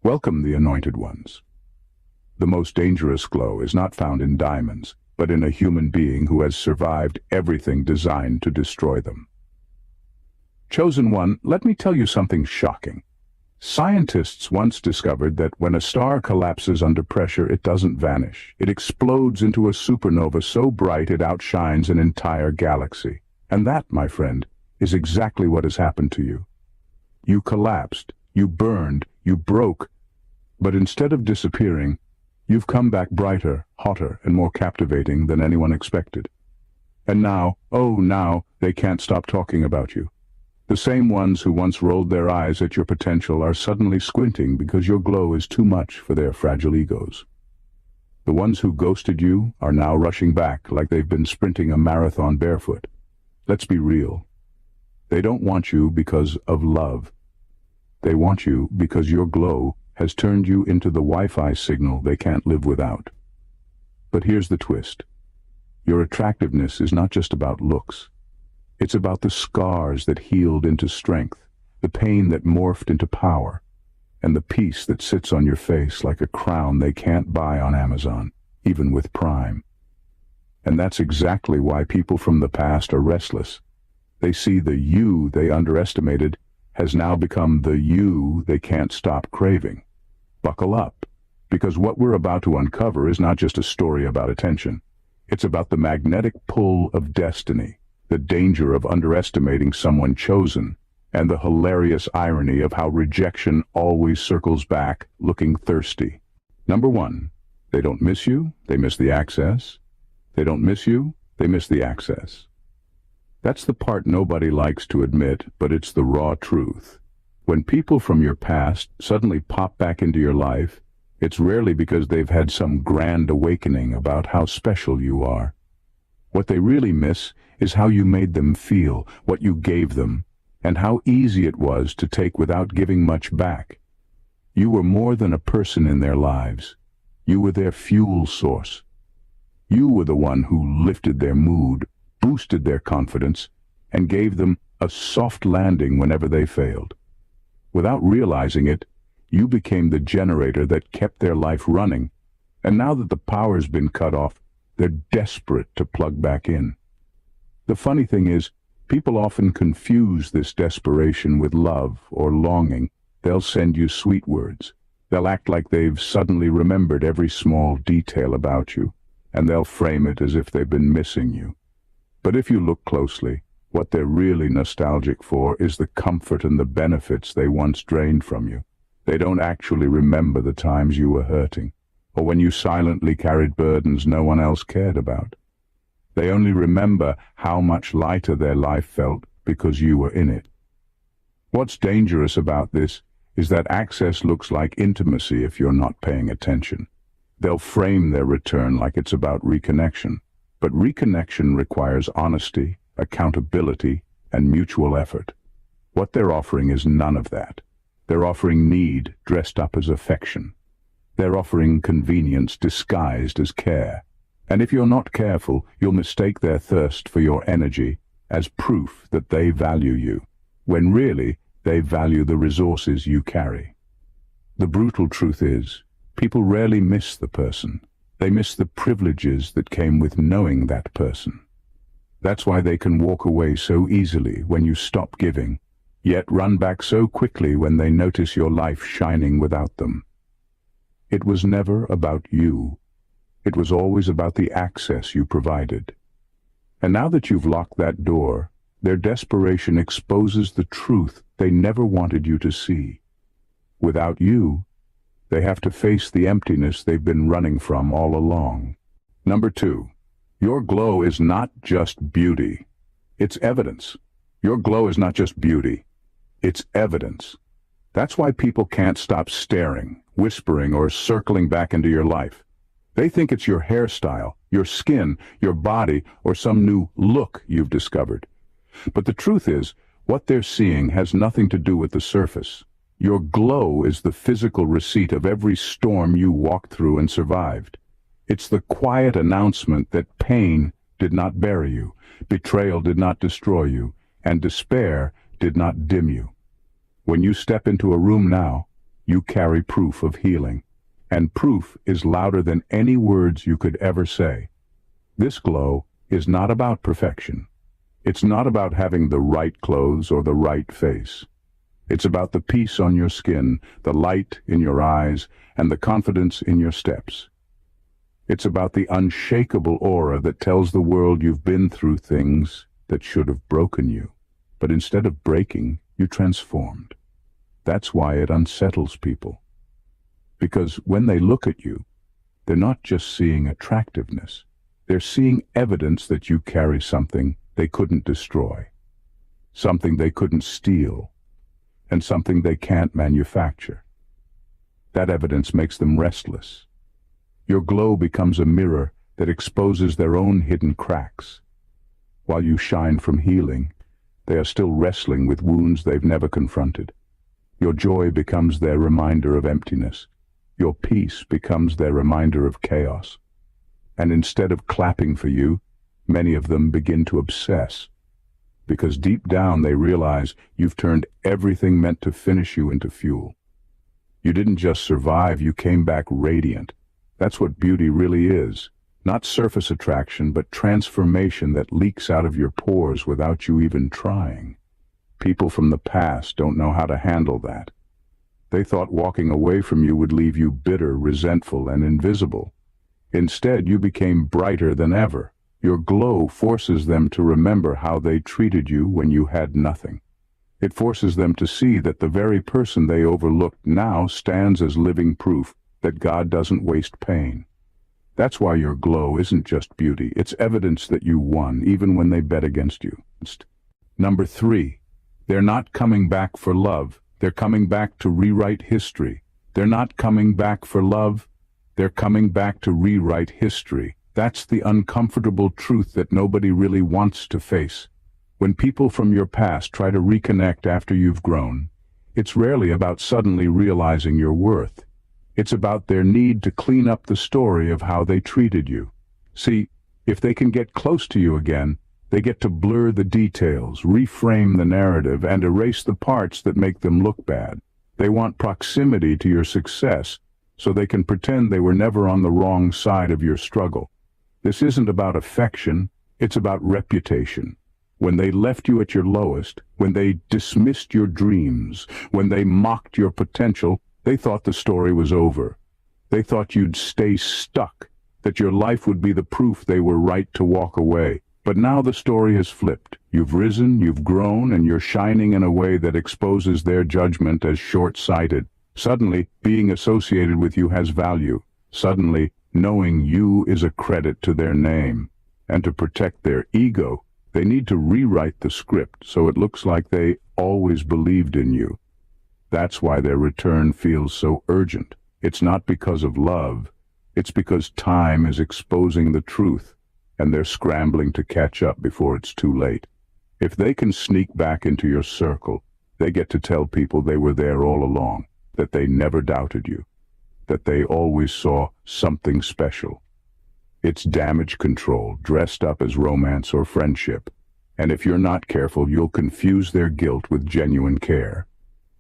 Welcome, the anointed ones. The most dangerous glow is not found in diamonds, but in a human being who has survived everything designed to destroy them. Chosen one, let me tell you something shocking. Scientists once discovered that when a star collapses under pressure, it doesn't vanish. It explodes into a supernova so bright it outshines an entire galaxy. And that, my friend, is exactly what has happened to you. You collapsed, you burned, you broke, but instead of disappearing, you've come back brighter, hotter, and more captivating than anyone expected. And now, oh now, they can't stop talking about you. The same ones who once rolled their eyes at your potential are suddenly squinting because your glow is too much for their fragile egos. The ones who ghosted you are now rushing back like they've been sprinting a marathon barefoot. Let's be real. They don't want you because of love. They want you because your glow has turned you into the Wi-Fi signal they can't live without. But here's the twist. Your attractiveness is not just about looks. It's about the scars that healed into strength, the pain that morphed into power, and the peace that sits on your face like a crown they can't buy on Amazon, even with Prime. And that's exactly why people from the past are restless. They see the you they underestimated has now become the you they can't stop craving. Buckle up, because what we're about to uncover is not just a story about attention. It's about the magnetic pull of destiny, the danger of underestimating someone chosen, and the hilarious irony of how rejection always circles back, looking thirsty. Number one, they don't miss you, they miss the access. They don't miss you, they miss the access. That's the part nobody likes to admit, but it's the raw truth. When people from your past suddenly pop back into your life, it's rarely because they've had some grand awakening about how special you are. What they really miss is how you made them feel, what you gave them, and how easy it was to take without giving much back. You were more than a person in their lives. You were their fuel source. You were the one who lifted their mood, boosted their confidence, and gave them a soft landing whenever they failed. Without realizing it, you became the generator that kept their life running, and now that the power's been cut off, they're desperate to plug back in. The funny thing is, people often confuse this desperation with love or longing. They'll send you sweet words. They'll act like they've suddenly remembered every small detail about you, and they'll frame it as if they've been missing you. But if you look closely, what they're really nostalgic for is the comfort and the benefits they once drained from you. They don't actually remember the times you were hurting, or when you silently carried burdens no one else cared about. They only remember how much lighter their life felt because you were in it. What's dangerous about this is that access looks like intimacy if you're not paying attention. They'll frame their return like it's about reconnection. But reconnection requires honesty, accountability, and mutual effort. What they're offering is none of that. They're offering need dressed up as affection. They're offering convenience disguised as care. And if you're not careful, you'll mistake their thirst for your energy as proof that they value you, when really they value the resources you carry. The brutal truth is, people rarely miss the person. They miss the privileges that came with knowing that person. That's why they can walk away so easily when you stop giving, yet run back so quickly when they notice your life shining without them. It was never about you. It was always about the access you provided. And now that you've locked that door, their desperation exposes the truth they never wanted you to see. Without you, they have to face the emptiness they've been running from all along. Number two, your glow is not just beauty. It's evidence. Your glow is not just beauty. It's evidence. That's why people can't stop staring, whispering, or circling back into your life. They think it's your hairstyle, your skin, your body, or some new look you've discovered. But the truth is, what they're seeing has nothing to do with the surface. Your glow is the physical receipt of every storm you walked through and survived. It's the quiet announcement that pain did not bury you, betrayal did not destroy you, and despair did not dim you. When you step into a room now, You carry proof of healing, and proof is louder than any words you could ever say. This glow is not about perfection. It's not about having the right clothes or the right face. It's about the peace on your skin, the light in your eyes, and the confidence in your steps. It's about the unshakable aura that tells the world you've been through things that should have broken you, but instead of breaking, you transformed. That's why it unsettles people. Because when they look at you, they're not just seeing attractiveness. They're seeing evidence that you carry something they couldn't destroy, something they couldn't steal, and something they can't manufacture. That evidence makes them restless. Your glow becomes a mirror that exposes their own hidden cracks. While you shine from healing, they are still wrestling with wounds they've never confronted. Your joy becomes their reminder of emptiness. Your peace becomes their reminder of chaos. And instead of clapping for you, many of them begin to obsess. Because deep down they realize you've turned everything meant to finish you into fuel. You didn't just survive, you came back radiant. That's what beauty really is. Not surface attraction, but transformation that leaks out of your pores without you even trying. People from the past don't know how to handle that. They thought walking away from you would leave you bitter, resentful, and invisible. Instead, you became brighter than ever. Your glow forces them to remember how they treated you when you had nothing. It forces them to see that the very person they overlooked now stands as living proof that God doesn't waste pain. That's why your glow isn't just beauty, it's evidence that you won, even when they bet against you. Number 3, they're not coming back for love, they're coming back to rewrite history. They're not coming back for love, they're coming back to rewrite history. That's the uncomfortable truth that nobody really wants to face. When people from your past try to reconnect after you've grown, it's rarely about suddenly realizing your worth. It's about their need to clean up the story of how they treated you. See, if they can get close to you again, they get to blur the details, reframe the narrative, and erase the parts that make them look bad. They want proximity to your success, so they can pretend they were never on the wrong side of your struggle. This isn't about affection, it's about reputation. When they left you at your lowest, when they dismissed your dreams, when they mocked your potential, they thought the story was over. They thought you'd stay stuck, that your life would be the proof they were right to walk away. But now the story has flipped. You've risen, you've grown, and you're shining in a way that exposes their judgment as short-sighted. Suddenly, being associated with you has value. Suddenly, knowing you is a credit to their name. And to protect their ego, they need to rewrite the script so it looks like they always believed in you. That's why their return feels so urgent. It's not because of love. It's because time is exposing the truth, and they're scrambling to catch up before it's too late. If they can sneak back into your circle, they get to tell people they were there all along, that they never doubted you, that they always saw something special. It's damage control dressed up as romance or friendship, and if you're not careful, you'll confuse their guilt with genuine care.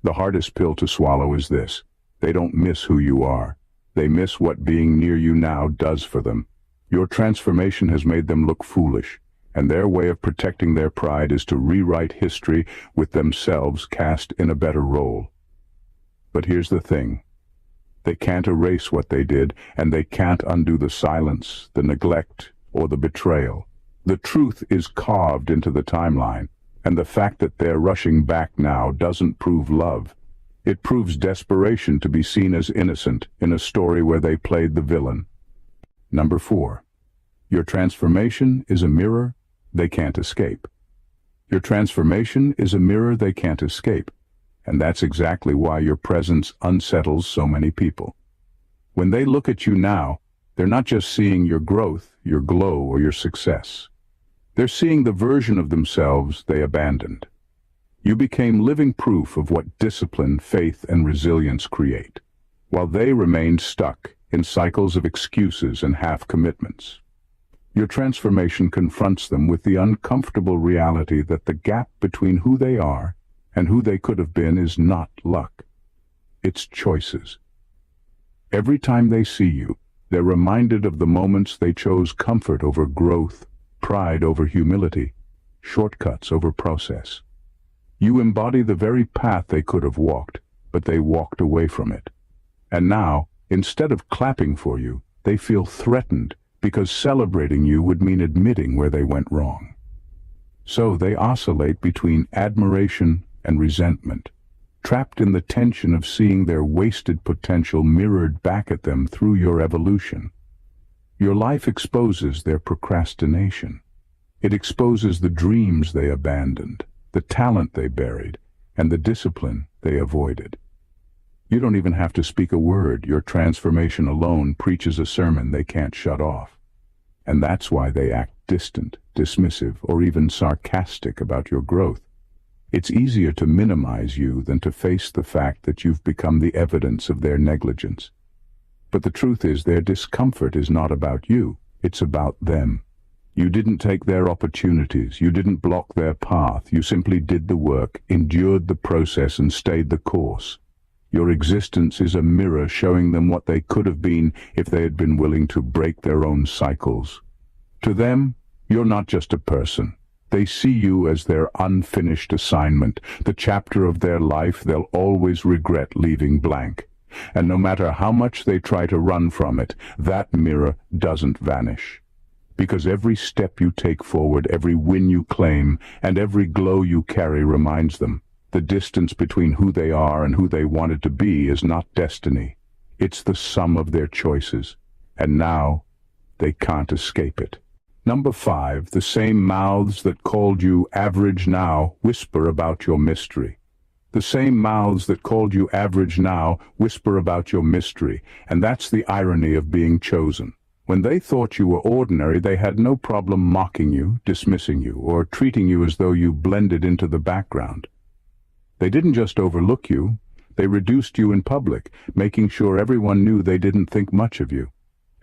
The hardest pill to swallow is this: they don't miss who you are. They miss what being near you now does for them. Your transformation has made them look foolish, and their way of protecting their pride is to rewrite history with themselves cast in a better role. But here's the thing. They can't erase what they did, and they can't undo the silence, the neglect, or the betrayal. The truth is carved into the timeline, and the fact that they're rushing back now doesn't prove love. It proves desperation to be seen as innocent in a story where they played the villain. Number 4. Your transformation is a mirror they can't escape. Your transformation is a mirror they can't escape. And that's exactly why your presence unsettles so many people. When they look at you now, they're not just seeing your growth, your glow, or your success. They're seeing the version of themselves they abandoned. You became living proof of what discipline, faith, and resilience create, while they remained stuck in cycles of excuses and half-commitments. Your transformation confronts them with the uncomfortable reality that the gap between who they are and who they could have been is not luck. it's choices. Every time they see you, they're reminded of the moments they chose comfort over growth, pride over humility, shortcuts over process. You embody the very path they could have walked, but they walked away from it. And now, instead of clapping for you, they feel threatened because celebrating you would mean admitting where they went wrong. So they oscillate between admiration and resentment, trapped in the tension of seeing their wasted potential mirrored back at them through your evolution. Your life exposes their procrastination. It exposes the dreams they abandoned, the talent they buried, and the discipline they avoided. You don't even have to speak a word. Your transformation alone preaches a sermon they can't shut off. And that's why they act distant, dismissive, or even sarcastic about your growth. It's easier to minimize you than to face the fact that you've become the evidence of their negligence. But the truth is, their discomfort is not about you, it's about them. You didn't take their opportunities, you didn't block their path, you simply did the work, endured the process, and stayed the course. Your existence is a mirror showing them what they could have been if they had been willing to break their own cycles. To them, you're not just a person. They see you as their unfinished assignment, the chapter of their life they'll always regret leaving blank. And no matter how much they try to run from it, that mirror doesn't vanish. Because every step you take forward, every win you claim, and every glow you carry reminds them, the distance between who they are and who they wanted to be is not destiny. It's the sum of their choices. And now, they can't escape it. Number 5, the same mouths that called you average now whisper about your mystery. The same mouths that called you average now whisper about your mystery, and that's the irony of being chosen. When they thought you were ordinary, they had no problem mocking you, dismissing you, or treating you as though you blended into the background. They didn't just overlook you, they reduced you in public, making sure everyone knew they didn't think much of you.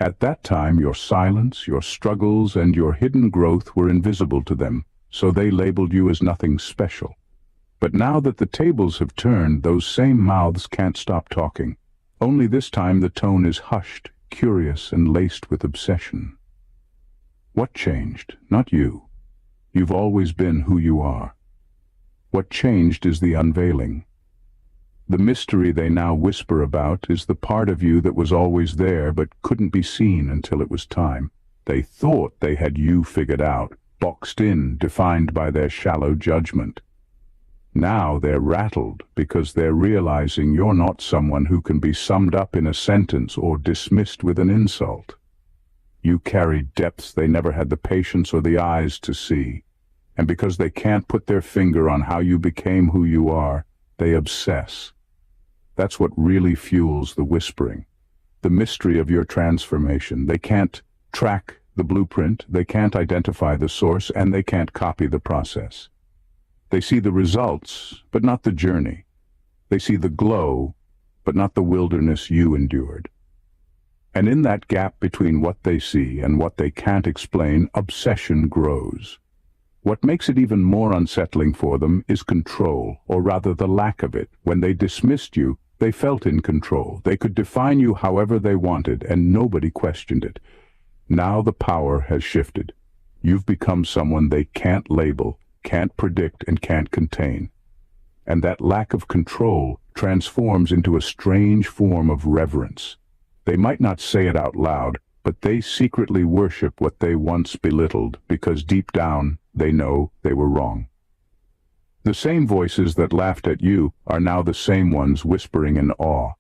At that time, your silence, your struggles, and your hidden growth were invisible to them, so they labeled you as nothing special. But now that the tables have turned, those same mouths can't stop talking. Only this time the tone is hushed, curious, and laced with obsession. What changed? Not you. You've always been who you are. What changed is the unveiling. The mystery they now whisper about is the part of you that was always there but couldn't be seen until it was time. They thought they had you figured out, boxed in, defined by their shallow judgment. Now they're rattled because they're realizing you're not someone who can be summed up in a sentence or dismissed with an insult. You carry depths they never had the patience or the eyes to see. And because they can't put their finger on how you became who you are, they obsess. That's what really fuels the whispering, the mystery of your transformation. They can't track the blueprint, they can't identify the source, and they can't copy the process. They see the results, but not the journey. They see the glow, but not the wilderness you endured. And in that gap between what they see and what they can't explain, obsession grows. What makes it even more unsettling for them is control, or rather the lack of it. When they dismissed you, they felt in control. They could define you however they wanted, and nobody questioned it. Now the power has shifted. You've become someone they can't label, can't predict, and can't contain. And that lack of control transforms into a strange form of reverence. They might not say it out loud, but they secretly worship what they once belittled, because deep down they know they were wrong. The same voices that laughed at you are now the same ones whispering in awe.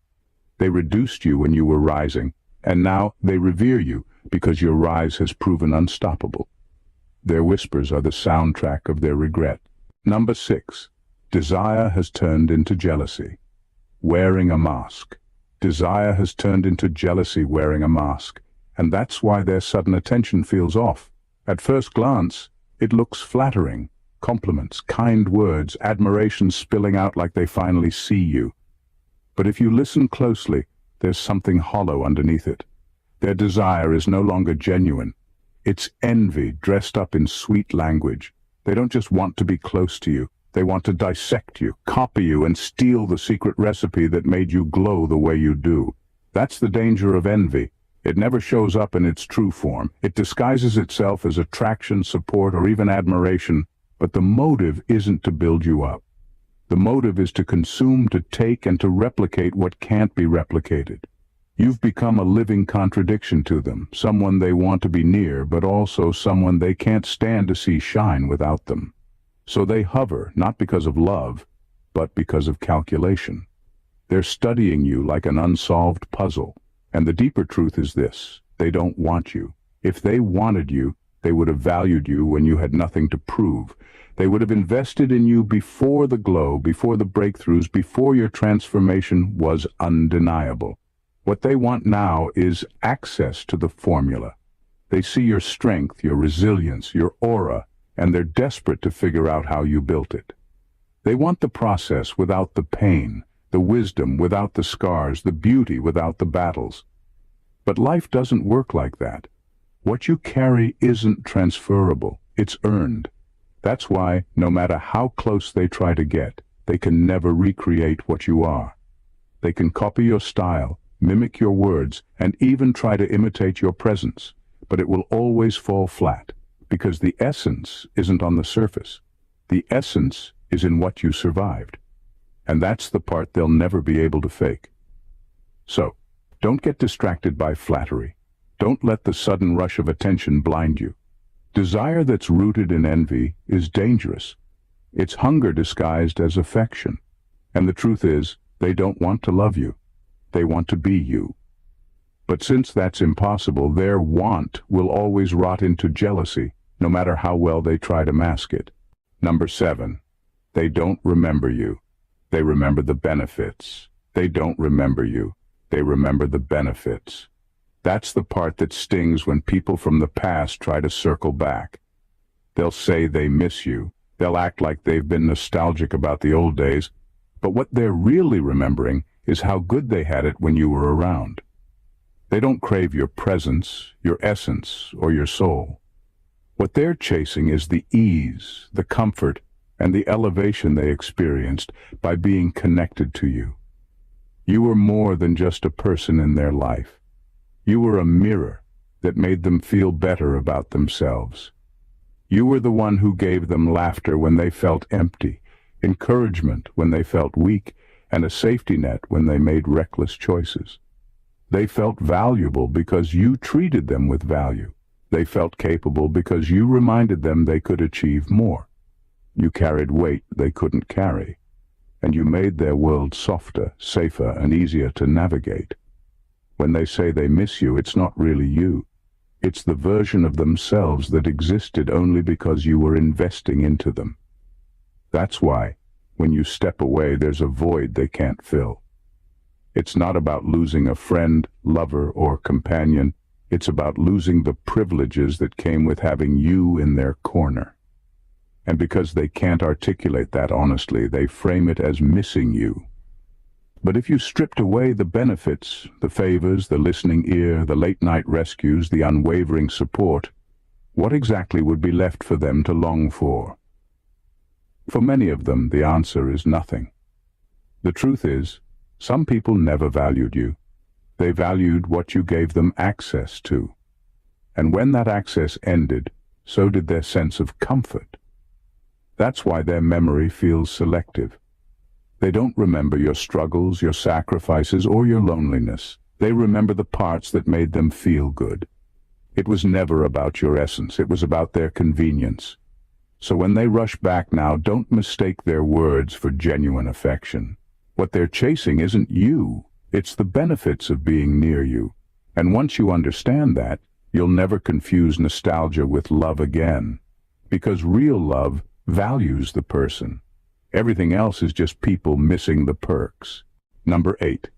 They reduced you when you were rising, and now they revere you because your rise has proven unstoppable. Their whispers are the soundtrack of their regret. Number 6. Desire has turned into jealousy. Wearing a mask. Desire has turned into jealousy wearing a mask, and that's why their sudden attention feels off. At first glance, it looks flattering. Compliments, kind words, admiration spilling out like they finally see you. But if you listen closely, there's something hollow underneath it. Their desire is no longer genuine. It's envy dressed up in sweet language. They don't just want to be close to you. They want to dissect you, copy you, and steal the secret recipe that made you glow the way you do. That's the danger of envy. It never shows up in its true form. It disguises itself as attraction, support, or even admiration, but the motive isn't to build you up. The motive is to consume, to take, and to replicate what can't be replicated. You've become a living contradiction to them, someone they want to be near, but also someone they can't stand to see shine without them. So they hover, not because of love, but because of calculation. They're studying you like an unsolved puzzle. And the deeper truth is this: they don't want you. If they wanted you, they would have valued you when you had nothing to prove. They would have invested in you before the glow, before the breakthroughs, before your transformation was undeniable. What they want now is access to the formula. They see your strength, your resilience, your aura, and they're desperate to figure out how you built it. They want the process without the pain, the wisdom without the scars, the beauty without the battles. But life doesn't work like that. What you carry isn't transferable, it's earned. That's why, no matter how close they try to get, they can never recreate what you are. They can copy your style, mimic your words, and even try to imitate your presence, but it will always fall flat. Because the essence isn't on the surface. The essence is in what you survived. And that's the part they'll never be able to fake. So, don't get distracted by flattery. Don't let the sudden rush of attention blind you. Desire that's rooted in envy is dangerous. It's hunger disguised as affection. And the truth is, they don't want to love you. They want to be you. But since that's impossible, their want will always rot into jealousy, no matter how well they try to mask it. Number 7. They don't remember you. They remember the benefits. They don't remember you. They remember the benefits. That's the part that stings when people from the past try to circle back. They'll say they miss you. They'll act like they've been nostalgic about the old days. But what they're really remembering is how good they had it when you were around. They don't crave your presence, your essence, or your soul. What they're chasing is the ease, the comfort, and the elevation they experienced by being connected to you. You were more than just a person in their life. You were a mirror that made them feel better about themselves. You were the one who gave them laughter when they felt empty, encouragement when they felt weak, and a safety net when they made reckless choices. They felt valuable because you treated them with value. They felt capable because you reminded them they could achieve more. You carried weight they couldn't carry, and you made their world softer, safer, and easier to navigate. When they say they miss you, it's not really you. It's the version of themselves that existed only because you were investing into them. That's why, when you step away, there's a void they can't fill. It's not about losing a friend, lover, or companion. It's about losing the privileges that came with having you in their corner. And because they can't articulate that honestly, they frame it as missing you. But if you stripped away the benefits, the favors, the listening ear, the late-night rescues, the unwavering support, what exactly would be left for them to long for? For many of them, the answer is nothing. The truth is, some people never valued you. They valued what you gave them access to. And when that access ended, so did their sense of comfort. That's why their memory feels selective. They don't remember your struggles, your sacrifices, or your loneliness. They remember the parts that made them feel good. It was never about your essence. It was about their convenience. So when they rush back now, don't mistake their words for genuine affection. What they're chasing isn't you. It's the benefits of being near you. And once you understand that, you'll never confuse nostalgia with love again. Because real love values the person. Everything else is just people missing the perks. Number 8.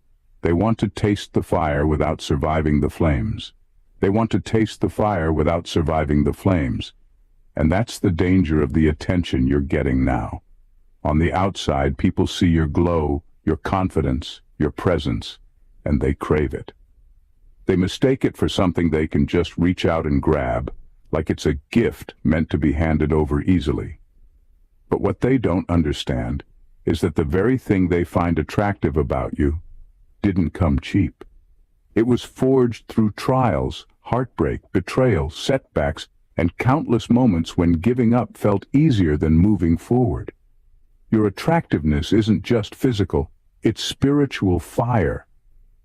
They want to taste the fire without surviving the flames. They want to taste the fire without surviving the flames. And that's the danger of the attention you're getting now. On the outside, people see your glow, your confidence, your presence, and they crave it. They mistake it for something they can just reach out and grab, like it's a gift meant to be handed over easily. But what they don't understand is that the very thing they find attractive about you didn't come cheap. It was forged through trials, heartbreak, betrayal, setbacks, and countless moments when giving up felt easier than moving forward. Your attractiveness isn't just physical, it's spiritual fire.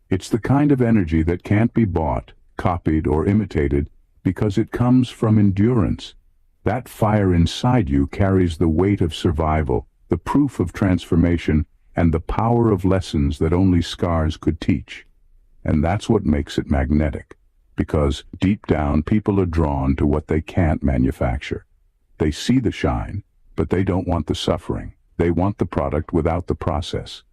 It's the kind of energy that can't be bought, copied, or imitated because it comes from endurance. That fire inside you carries the weight of survival, the proof of transformation, and the power of lessons that only scars could teach. And that's what makes it magnetic. Because deep down, people are drawn to what they can't manufacture. They see the shine, but they don't want the suffering. They want the product without the process.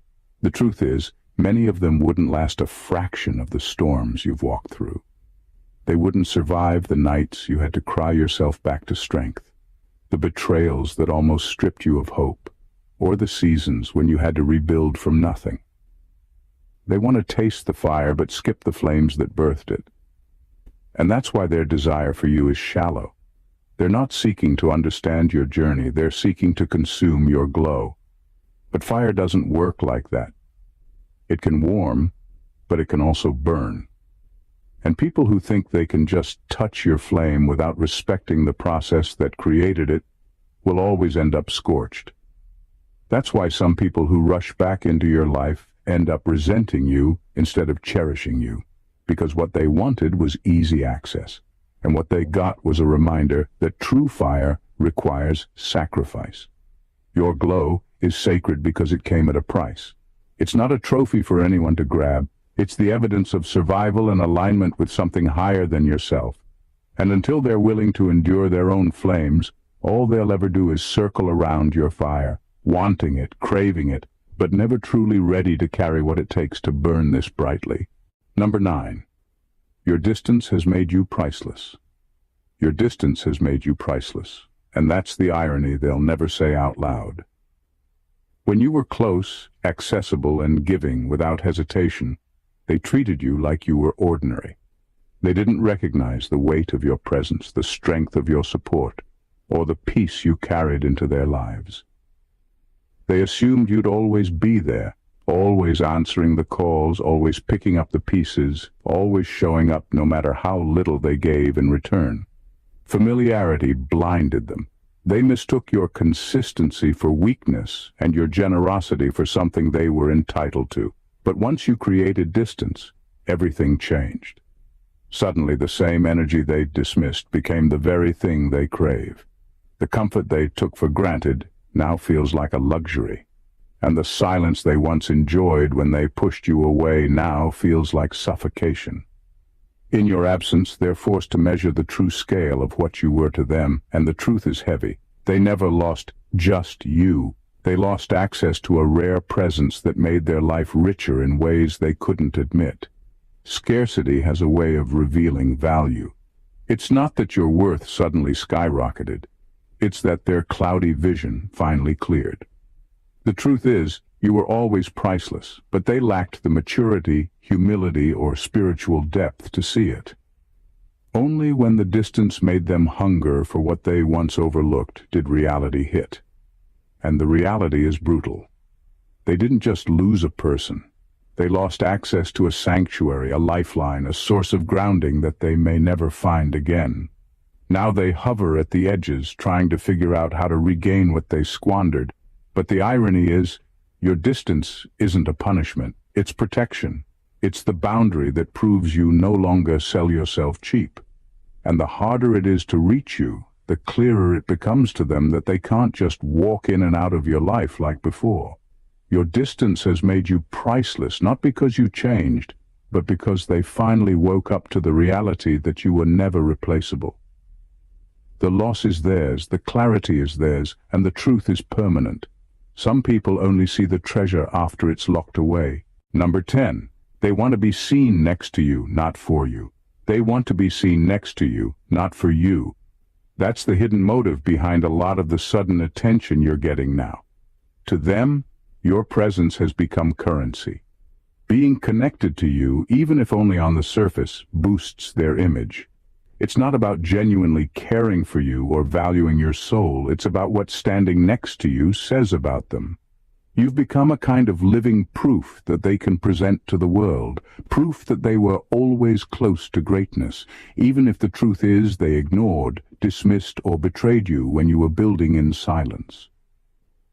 The truth is, many of them wouldn't last a fraction of the storms you've walked through. They wouldn't survive the nights you had to cry yourself back to strength, the betrayals that almost stripped you of hope, or the seasons when you had to rebuild from nothing. They want to taste the fire but skip the flames that birthed it. And that's why their desire for you is shallow. They're not seeking to understand your journey, they're seeking to consume your glow. But fire doesn't work like that. It can warm, but it can also burn. And people who think they can just touch your flame without respecting the process that created it will always end up scorched. That's why some people who rush back into your life end up resenting you instead of cherishing you, because what they wanted was easy access, and what they got was a reminder that true fire requires sacrifice. Your glow is sacred because it came at a price. It's not a trophy for anyone to grab. It's the evidence of survival and alignment with something higher than yourself. And until they're willing to endure their own flames, all they'll ever do is circle around your fire, wanting it, craving it, but never truly ready to carry what it takes to burn this brightly. Number 9. Your distance has made you priceless. Your distance has made you priceless, and that's the irony they'll never say out loud. When you were close, accessible, and giving without hesitation, they treated you like you were ordinary. They didn't recognize the weight of your presence, the strength of your support, or the peace you carried into their lives. They assumed you'd always be there, always answering the calls, always picking up the pieces, always showing up no matter how little they gave in return. Familiarity blinded them. They mistook your consistency for weakness and your generosity for something they were entitled to. But once you created distance, everything changed. Suddenly the same energy they dismissed became the very thing they crave. The comfort they took for granted now feels like a luxury, and the silence they once enjoyed when they pushed you away now feels like suffocation. In your absence, they're forced to measure the true scale of what you were to them, and the truth is heavy. They never lost just you. They lost access to a rare presence that made their life richer in ways they couldn't admit. Scarcity has a way of revealing value. It's not that your worth suddenly skyrocketed. It's that their cloudy vision finally cleared. The truth is, you were always priceless, but they lacked the maturity, humility, or spiritual depth to see it. Only when the distance made them hunger for what they once overlooked did reality hit. And the reality is brutal. They didn't just lose a person. They lost access to a sanctuary, a lifeline, a source of grounding that they may never find again. Now they hover at the edges, trying to figure out how to regain what they squandered. But the irony is, your distance isn't a punishment, it's protection. It's the boundary that proves you no longer sell yourself cheap. And the harder it is to reach you, the clearer it becomes to them that they can't just walk in and out of your life like before. Your distance has made you priceless, not because you changed, but because they finally woke up to the reality that you were never replaceable. The loss is theirs, the clarity is theirs, and the truth is permanent. Some people only see the treasure after it's locked away. Number 10. They want to be seen next to you, not for you. They want to be seen next to you, not for you. That's the hidden motive behind a lot of the sudden attention you're getting now. To them, your presence has become currency. Being connected to you, even if only on the surface, boosts their image. It's not about genuinely caring for you or valuing your soul. It's about what standing next to you says about them. You've become a kind of living proof that they can present to the world, proof that they were always close to greatness, even if the truth is they ignored, dismissed, or betrayed you when you were building in silence.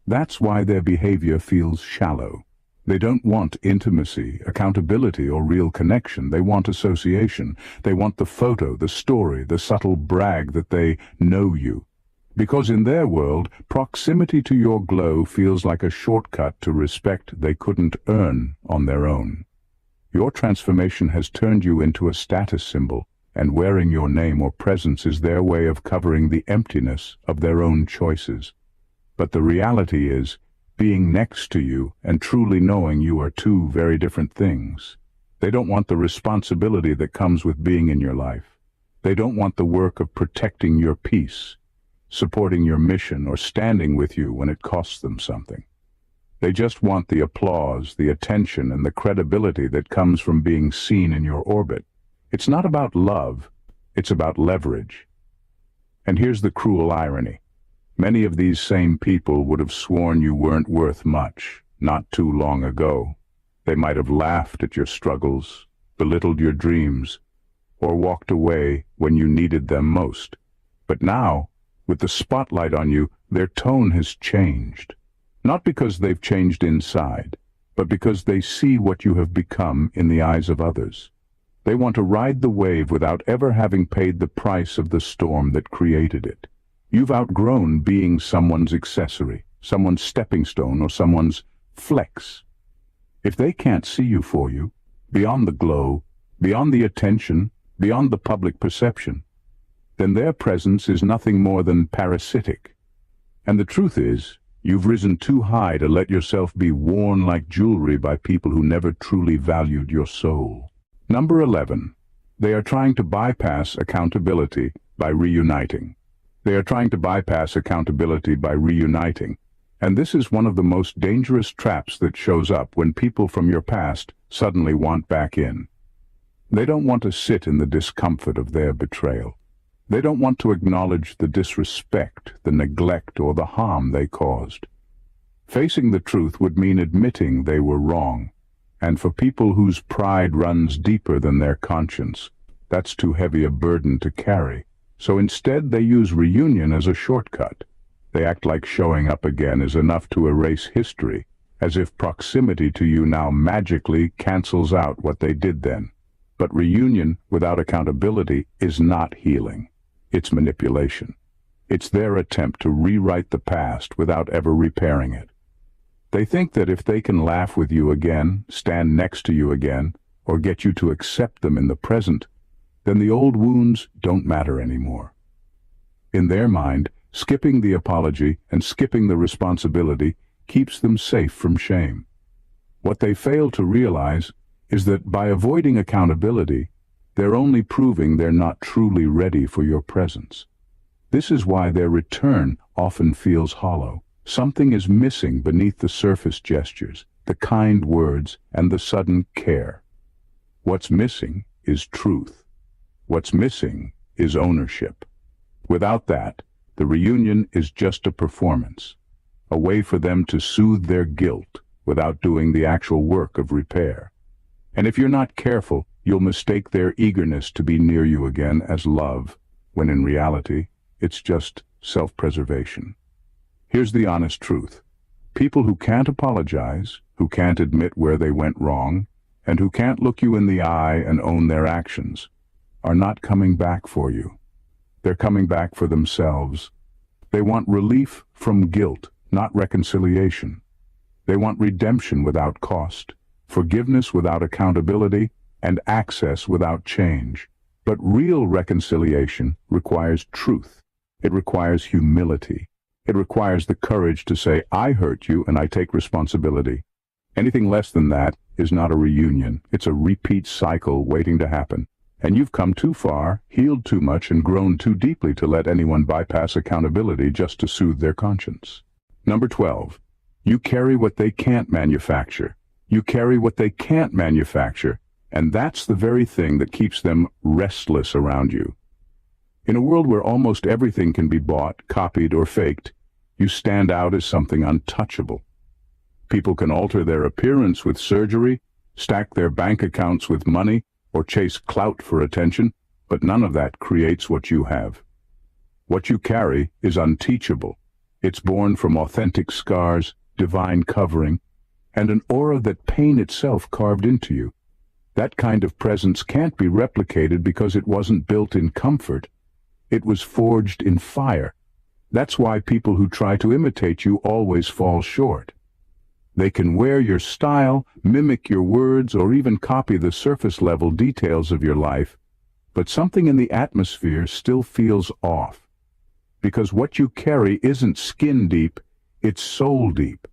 That's why their behavior feels shallow. They don't want intimacy, accountability, or real connection. They want association. They want the photo, the story, the subtle brag that they know you. Because in their world, proximity to your glow feels like a shortcut to respect they couldn't earn on their own. Your transformation has turned you into a status symbol, and wearing your name or presence is their way of covering the emptiness of their own choices. But the reality is, being next to you and truly knowing you are two very different things. They don't want the responsibility that comes with being in your life. They don't want the work of protecting your peace, supporting your mission, or standing with you when it costs them something. They just want the applause, the attention, and the credibility that comes from being seen in your orbit. It's not about love, it's about leverage. And here's the cruel irony. Many of these same people would have sworn you weren't worth much, not too long ago. They might have laughed at your struggles, belittled your dreams, or walked away when you needed them most. But now, with the spotlight on you, their tone has changed. Not because they've changed inside, but because they see what you have become in the eyes of others. They want to ride the wave without ever having paid the price of the storm that created it. You've outgrown being someone's accessory, someone's stepping stone, or someone's flex. If they can't see you for you, beyond the glow, beyond the attention, beyond the public perception, then their presence is nothing more than parasitic. And the truth is, you've risen too high to let yourself be worn like jewelry by people who never truly valued your soul. Number 11. They are trying to bypass accountability by reuniting. They are trying to bypass accountability by reuniting. And this is one of the most dangerous traps that shows up when people from your past suddenly want back in. They don't want to sit in the discomfort of their betrayal. They don't want to acknowledge the disrespect, the neglect, or the harm they caused. Facing the truth would mean admitting they were wrong. And for people whose pride runs deeper than their conscience, that's too heavy a burden to carry. So instead they use reunion as a shortcut. They act like showing up again is enough to erase history, as if proximity to you now magically cancels out what they did then. But reunion without accountability is not healing. It's manipulation. It's their attempt to rewrite the past without ever repairing it. They think that if they can laugh with you again, stand next to you again, or get you to accept them in the present, then the old wounds don't matter anymore. In their mind, skipping the apology and skipping the responsibility keeps them safe from shame. What they fail to realize is that by avoiding accountability, they're only proving they're not truly ready for your presence. This is why their return often feels hollow. Something is missing beneath the surface gestures, the kind words, and the sudden care. What's missing is truth. What's missing is ownership. Without that, the reunion is just a performance, a way for them to soothe their guilt without doing the actual work of repair. And if you're not careful, you'll mistake their eagerness to be near you again as love, when in reality, it's just self-preservation. Here's the honest truth. People who can't apologize, who can't admit where they went wrong, and who can't look you in the eye and own their actions, are not coming back for you. They're coming back for themselves. They want relief from guilt, not reconciliation. They want redemption without cost, forgiveness without accountability, and access without change. But real reconciliation requires truth. It requires humility. It requires the courage to say, I hurt you and I take responsibility. Anything less than that is not a reunion. It's a repeat cycle waiting to happen. And you've come too far, healed too much, and grown too deeply to let anyone bypass accountability just to soothe their conscience. Number 12. You carry what they can't manufacture. You carry what they can't manufacture, and that's the very thing that keeps them restless around you. In a world where almost everything can be bought, copied, or faked, you stand out as something untouchable. People can alter their appearance with surgery, stack their bank accounts with money, or chase clout for attention, but none of that creates what you have. What you carry is unteachable. It's born from authentic scars, divine covering, and an aura that pain itself carved into you. That kind of presence can't be replicated because it wasn't built in comfort. It was forged in fire. That's why people who try to imitate you always fall short. They can wear your style, mimic your words, or even copy the surface-level details of your life, but something in the atmosphere still feels off. Because what you carry isn't skin-deep, it's soul-deep.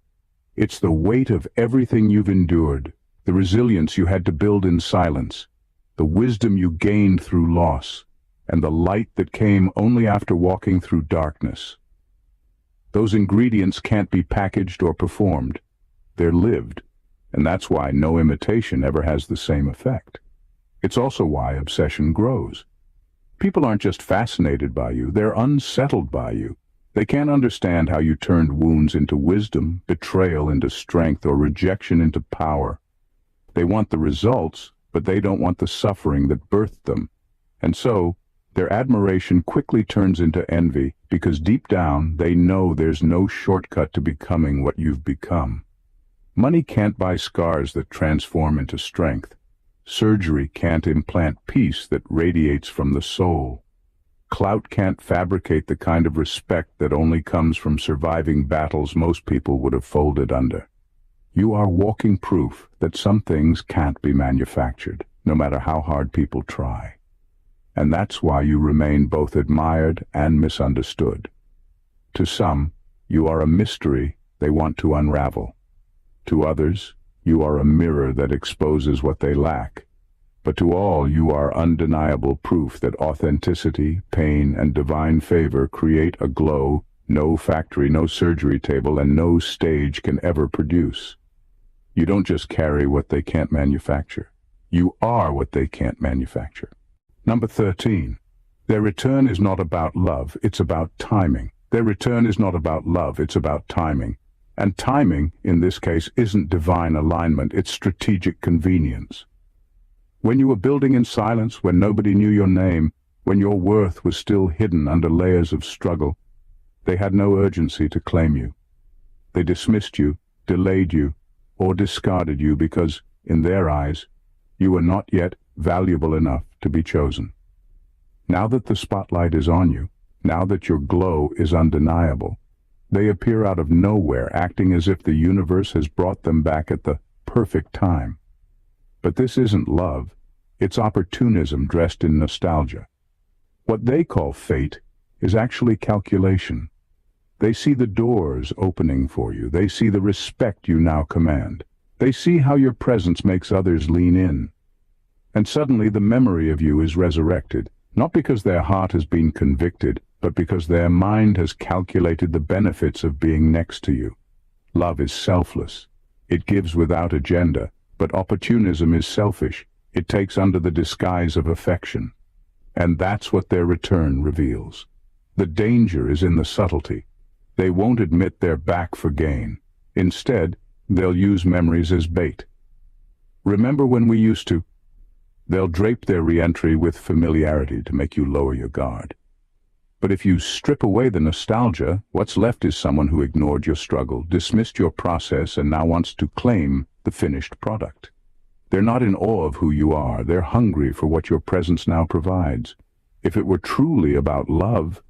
It's the weight of everything you've endured, the resilience you had to build in silence, the wisdom you gained through loss, and the light that came only after walking through darkness. Those ingredients can't be packaged or performed. They're lived, and that's why no imitation ever has the same effect. It's also why obsession grows. People aren't just fascinated by you, they're unsettled by you. They can't understand how you turned wounds into wisdom, betrayal into strength, or rejection into power. They want the results, but they don't want the suffering that birthed them. And so, their admiration quickly turns into envy, because deep down they know there's no shortcut to becoming what you've become. Money can't buy scars that transform into strength. Surgery can't implant peace that radiates from the soul. Clout can't fabricate the kind of respect that only comes from surviving battles most people would have folded under. You are walking proof that some things can't be manufactured, no matter how hard people try. And that's why you remain both admired and misunderstood. To some, you are a mystery they want to unravel. To others, you are a mirror that exposes what they lack. But to all, you are undeniable proof that authenticity, pain, and divine favor create a glow no factory, no surgery table, and no stage can ever produce. You don't just carry what they can't manufacture. You are what they can't manufacture. Number 13. Their return is not about love, it's about timing. Their return is not about love, it's about timing. And timing, in this case, isn't divine alignment, it's strategic convenience. When you were building in silence, when nobody knew your name, when your worth was still hidden under layers of struggle, they had no urgency to claim you. They dismissed you, delayed you, or discarded you because, in their eyes, you were not yet valuable enough to be chosen. Now that the spotlight is on you, now that your glow is undeniable, they appear out of nowhere, acting as if the universe has brought them back at the perfect time. But this isn't love, it's opportunism dressed in nostalgia. What they call fate is actually calculation. They see the doors opening for you, they see the respect you now command. They see how your presence makes others lean in. And suddenly the memory of you is resurrected, not because their heart has been convicted, but because their mind has calculated the benefits of being next to you. Love is selfless. It gives without agenda, but opportunism is selfish. It takes under the disguise of affection. And that's what their return reveals. The danger is in the subtlety. They won't admit they're back for gain. Instead, they'll use memories as bait. Remember when we used to? They'll drape their re-entry with familiarity to make you lower your guard. But if you strip away the nostalgia, what's left is someone who ignored your struggle, dismissed your process, and now wants to claim the finished product. They're not in awe of who you are, they're hungry for what your presence now provides. If it were truly about love,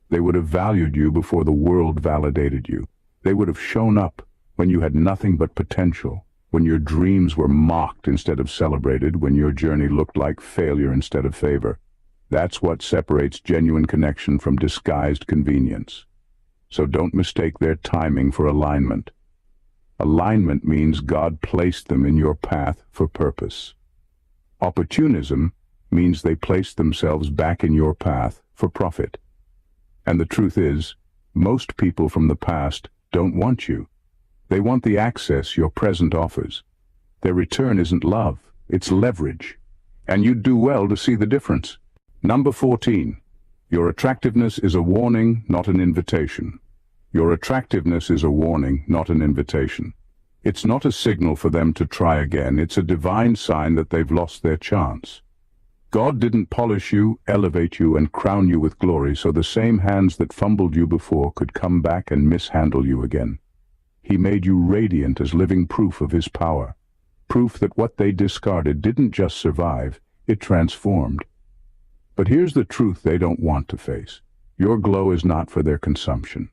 they would have valued you before the world validated you. They would have shown up when you had nothing but potential, when your dreams were mocked instead of celebrated, when your journey looked like failure instead of favor. That's what separates genuine connection from disguised convenience. So don't mistake their timing for alignment. Alignment means God placed them in your path for purpose. Opportunism means they placed themselves back in your path for profit. And the truth is, most people from the past don't want you. They want the access your present offers. Their return isn't love, it's leverage. And you'd do well to see the difference. Number 14. Your attractiveness is a warning, not an invitation. Your attractiveness is a warning, not an invitation. It's not a signal for them to try again. It's a divine sign that they've lost their chance. God didn't polish you, elevate you, and crown you with glory so the same hands that fumbled you before could come back and mishandle you again. He made you radiant as living proof of his power. Proof that what they discarded didn't just survive, it transformed. But here's the truth they don't want to face. Your glow is not for their consumption.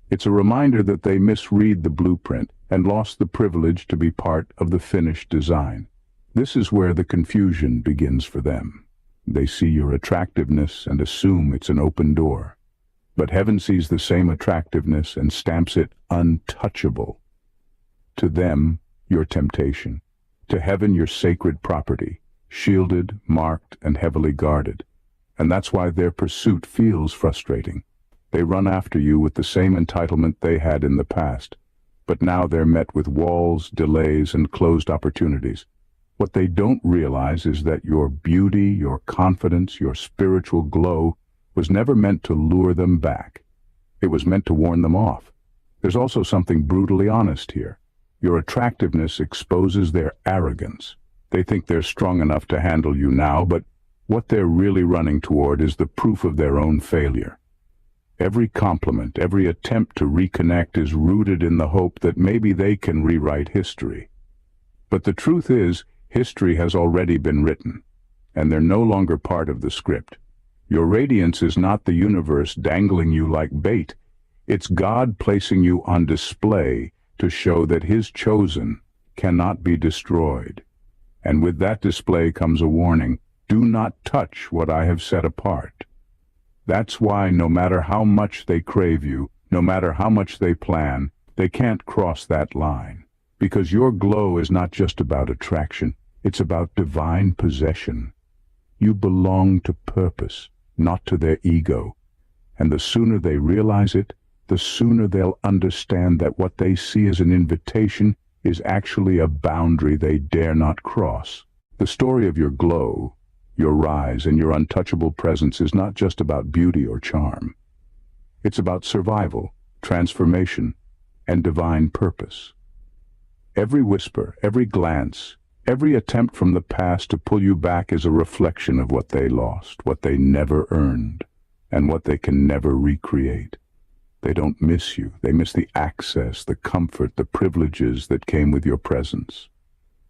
It's a reminder that they misread the blueprint and lost the privilege to be part of the finished design. This is where the confusion begins for them. They see your attractiveness and assume it's an open door. But heaven sees the same attractiveness and stamps it untouchable. To them, your temptation. To heaven, your sacred property, shielded, marked, and heavily guarded. And that's why their pursuit feels frustrating. They run after you with the same entitlement they had in the past, but now they're met with walls, delays, and closed opportunities. What they don't realize is that your beauty, your confidence, your spiritual glow was never meant to lure them back. It was meant to warn them off. There's also something brutally honest here. Your attractiveness exposes their arrogance. They think they're strong enough to handle you now, but what they're really running toward is the proof of their own failure. Every compliment, every attempt to reconnect is rooted in the hope that maybe they can rewrite history. But the truth is, history has already been written, and they're no longer part of the script. Your radiance is not the universe dangling you like bait. It's God placing you on display to show that his chosen cannot be destroyed. And with that display comes a warning: do not touch what I have set apart. That's why no matter how much they crave you, no matter how much they plan, they can't cross that line. Because your glow is not just about attraction, it's about divine possession. You belong to purpose, not to their ego. And the sooner they realize it, the sooner they'll understand that what they see as an invitation is actually a boundary they dare not cross. The story of your glow, your rise, and your untouchable presence is not just about beauty or charm. It's about survival, transformation, and divine purpose. Every whisper, every glance, every attempt from the past to pull you back is a reflection of what they lost, what they never earned, and what they can never recreate. They don't miss you. They miss the access, the comfort, the privileges that came with your presence.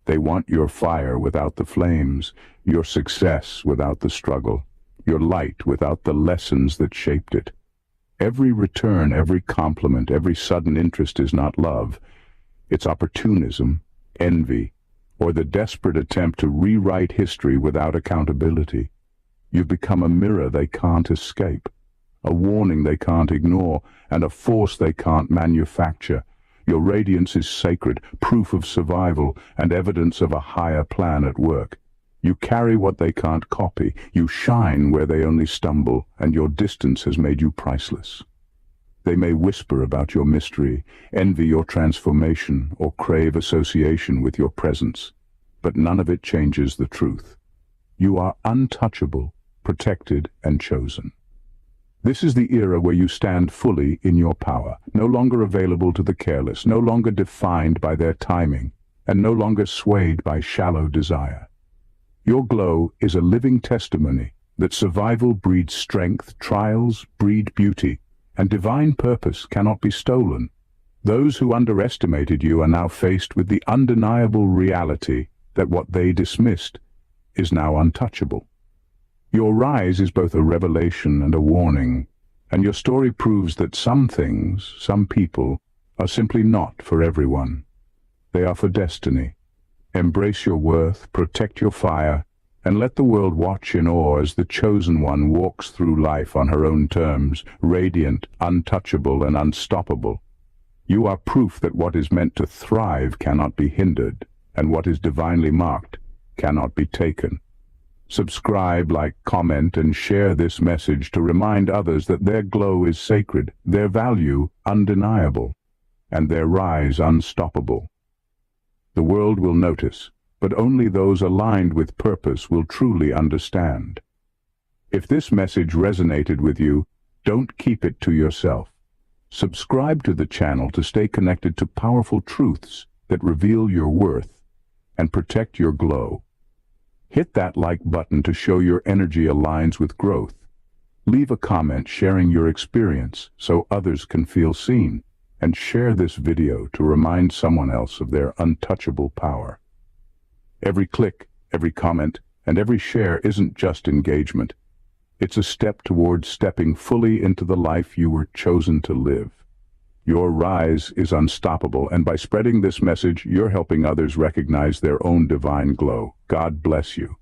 They want your fire without the flames, your success without the struggle, your light without the lessons that shaped it. Every return, every compliment, every sudden interest is not love. It's opportunism, envy, or the desperate attempt to rewrite history without accountability. You've become a mirror they can't escape, a warning they can't ignore, and a force they can't manufacture. Your radiance is sacred, proof of survival, and evidence of a higher plan at work. You carry what they can't copy, you shine where they only stumble, and your distance has made you priceless. They may whisper about your mystery, envy your transformation, or crave association with your presence, but none of it changes the truth. You are untouchable, protected, and chosen. This is the era where you stand fully in your power, no longer available to the careless, no longer defined by their timing, and no longer swayed by shallow desire. Your glow is a living testimony that survival breeds strength, trials breed beauty, and divine purpose cannot be stolen. Those who underestimated you are now faced with the undeniable reality that what they dismissed is now untouchable. Your rise is both a revelation and a warning, and your story proves that some things, some people, are simply not for everyone. They are for destiny. Embrace your worth, protect your fire, and let the world watch in awe as the chosen one walks through life on her own terms, radiant, untouchable, and unstoppable. You are proof that what is meant to thrive cannot be hindered, and what is divinely marked cannot be taken. Subscribe, like, comment, and share this message to remind others that their glow is sacred, their value undeniable, and their rise unstoppable. The world will notice, but only those aligned with purpose will truly understand. If this message resonated with you, don't keep it to yourself. Subscribe to the channel to stay connected to powerful truths that reveal your worth and protect your glow. Hit that like button to show your energy aligns with growth. Leave a comment sharing your experience so others can feel seen, and share this video to remind someone else of their untouchable power. Every click, every comment, and every share isn't just engagement. It's a step towards stepping fully into the life you were chosen to live. Your rise is unstoppable, and by spreading this message, you're helping others recognize their own divine glow. God bless you.